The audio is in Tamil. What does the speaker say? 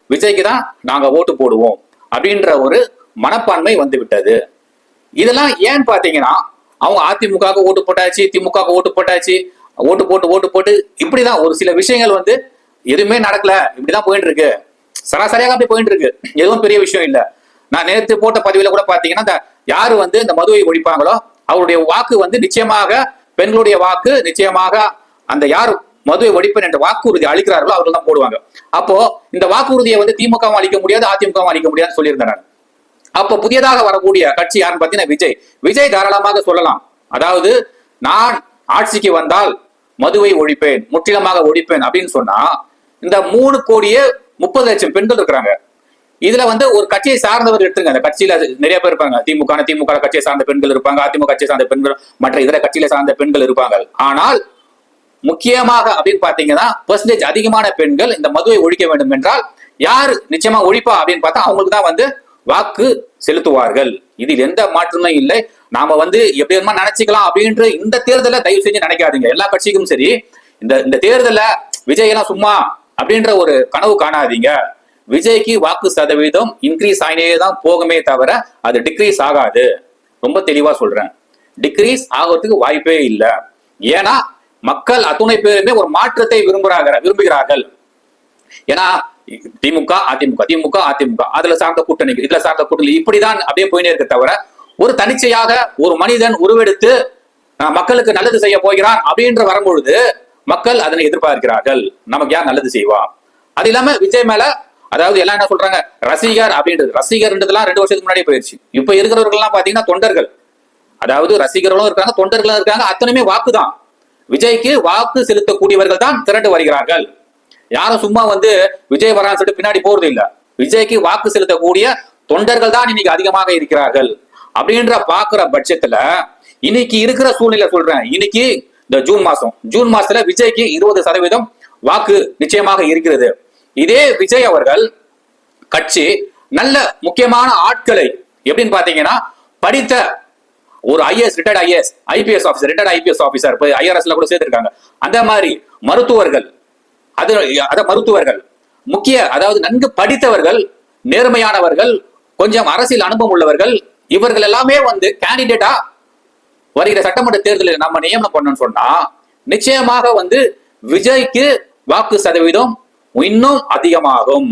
விஜய்க்கு தான் நாங்க ஓட்டு போடுவோம் அப்படின்ற ஒரு மனப்பான்மை வந்து விட்டது. இதெல்லாம் ஏன்னு பாத்தீங்கன்னா, அவங்க அதிமுக ஓட்டு போட்டாச்சு, திமுக ஓட்டு போட்டாச்சு, ஓட்டு போட்டு இப்படிதான் ஒரு சில விஷயங்கள் வந்து எதுவுமே நடக்கல, இப்படிதான் போயிட்டு இருக்கு, சராசரியாக அப்படி போயிட்டு இருக்கு, எதுவும் பெரிய விஷயம் இல்ல. நான் நேற்று போட்ட பதிவுல கூட பாத்தீங்கன்னா, யாரு வந்து இந்த மதுவை ஒழிப்பாங்களோ அவருடைய வாக்கு வந்து நிச்சயமாக பெண்களுடைய வாக்கு நிச்சயமாக அந்த யார் மதுவை ஒழிப்பேன் என்ற வாக்குறுதி அளிக்கிறார்களோ அவர்கள் தான் போடுவாங்க. அப்போ இந்த வாக்குறுதியை வந்து திமுகவும் அளிக்க முடியாது, அதிமுகவும் அளிக்க முடியாதுன்னு சொல்லியிருந்தேன் நான். அப்போ புதியதாக வரக்கூடிய கட்சி யாருன்னு பாத்தீங்கன்னா விஜய். விஜய் தாராளமாக சொல்லலாம், அதாவது நான் ஆட்சிக்கு வந்தால் மதுவை ஒழிப்பேன், முற்றிலுமாக ஒழிப்பேன் அப்படின்னு சொன்னா, இந்த 3,30,00,000 பெண்கள் இருக்கிறாங்க. இதுல வந்து ஒரு கட்சியை சார்ந்தவர் எடுத்துங்க, அந்த கட்சியில நிறைய பேர் இருப்பாங்க. திமுக கட்சியை சார்ந்த பெண்கள் இருப்பாங்க, அதிமுக கட்சியை சார்ந்த பெண்கள், மற்ற இதர கட்சியில சார்ந்த பெண்கள் இருப்பாங்க. ஆனால் முக்கியமாக அப்படின்னு பாத்தீங்கன்னா பெர்சன்டேஜ் அதிகமான பெண்கள் இந்த மதுவை ஒழிக்க வேண்டும் என்றால் யார் நிச்சயமா ஒழிப்பா அப்படின்னு பார்த்தா அவங்களுக்கு தான் வந்து வாக்கு செலுத்துவார்கள். இதில் எந்த மாற்றமும் இல்லை. நாம வந்து எப்படி நினைச்சுக்கலாம் அப்படின்ற இந்த தேர்தலை தயவு செஞ்சு நினைக்காதீங்க. எல்லா கட்சிக்கும் சரி, இந்த தேர்தலை விஜய் எல்லாம் சும்மா அப்படின்ற ஒரு கனவு காணாதீங்க. விஜய்க்கு வாக்கு சதவீதம் இன்க்ரீஸ் ஆகினே தான் போகுமே தவிர அது டிக்ரீஸ் ஆகாது. ரொம்ப தெளிவா சொல்றேன், டிக்ரீஸ் ஆகிறதுக்கு வாய்ப்பே இல்லை. ஏன்னா மக்கள் அத்துணை பேருமே ஒரு மாற்றத்தை விரும்புகிறார்கள். ஏன்னா திமுக அதிமுக அதுல சார்ந்த கூட்டணி, இதுல சார்ந்த கூட்டணி, இப்படிதான் அப்படியே போயினே இருக்க தவிர ஒரு தனிச்சையாக ஒரு மனிதன் உருவெடுத்து மக்களுக்கு நல்லது செய்ய போகிறான் அப்படின்ற வரும்பொழுது மக்கள் அதனை எதிர்பார்க்கிறார்கள். நமக்கு யார் நல்லது செய்வா? அது இல்லாம விஜய் மேல அதாவது எல்லாம் என்ன சொல்றாங்க, ரசிகர் அப்படின்றது, ரசிகர்ன்றதுலாம் 2 வருஷத்துக்கு முன்னாடி போயிடுச்சு. இப்ப இருக்கிறவர்கள் எல்லாம் பாத்தீங்கன்னா தொண்டர்கள், அதாவது ரசிகர்களும் இருக்காங்க, தொண்டர்களும் இருக்காங்க, அத்தனையுமே வாக்குதான். விஜய்க்கு வாக்கு செலுத்தக்கூடியவர்கள் தான் திரண்டு வருகிறார்கள். யாரும் சும்மா வந்து விஜய் வரான்னு சொல்லிட்டு பின்னாடி போறது இல்ல. விஜய்க்கு வாக்கு செலுத்தக்கூடிய தொண்டர்கள் தான் இன்னைக்கு அதிகமாக இருக்கிறார்கள். அப்படின்ற பாக்குற பட்சத்துல இன்னைக்கு இருக்கிற சூழ்நிலை சொல்றேன், இன்னைக்கு இந்த ஜூன் மாசத்துல விஜய்க்கு 20% வாக்கு நிச்சயமாக இருக்கிறது. இதே விஜய் அவர்கள் கட்சி நல்ல முக்கியமான ஆட்களை எப்படின்னு பாத்தீங்கன்னா படித்த ஒரு retired IPS officer, retired IPS officer ஐஆர்எஸ்ல கூட சேர்த்திருக்காங்க. அந்த மாதிரி மருத்துவர்கள், மருத்துவர்கள் முக்கிய அதாவது நன்கு படித்தவர்கள், நேர்மையானவர்கள், கொஞ்சம் அரசியல் அனுபவம் உள்ளவர்கள், இவர்கள் எல்லாமே வந்து கேண்டிடேட்டா வருகிற சட்டமன்ற தேர்தலில் நம்ம நியமனம் பண்ணணும்னு சொன்னா நிச்சயமாக வந்து விஜய்க்கு வாக்கு சதவீதம் இன்னும் அதிகமாகும்.